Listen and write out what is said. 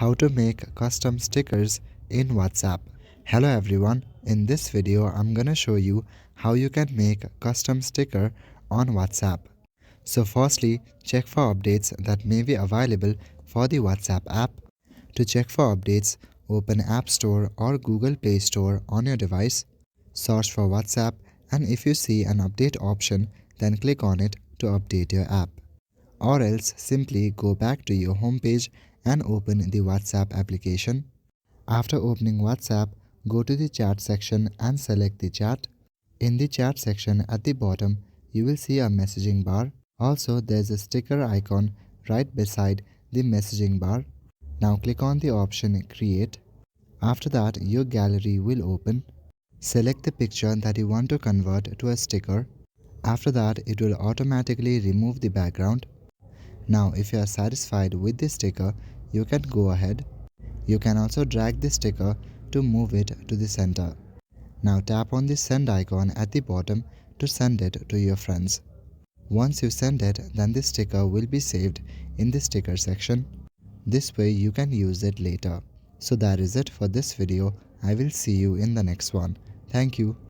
How to make custom stickers in WhatsApp. Hello everyone, in this video I'm gonna show you how you can make custom sticker on WhatsApp. So firstly, check for updates that may be available for the WhatsApp app. To check for updates, open App Store or Google Play Store on your device, search for WhatsApp, and if you see an update option, then click on it to update your app. Or else simply go back to your home page and open the WhatsApp application. After opening WhatsApp, go to the chat section and select the chat. In the chat section at the bottom, you will see a messaging bar. Also, there's a sticker icon right beside the messaging bar. Now click on the option Create. After that, your gallery will open. Select the picture that you want to convert to a sticker. After that, it will automatically remove the background. Now, if you are satisfied with the sticker, you can go ahead. You can also drag the sticker to move it to the center. Now tap on the send icon at the bottom to send it to your friends. Once you send it, then the sticker will be saved in the sticker section. This way you can use it later. So that is it for this video. I will see you in the next one. Thank you.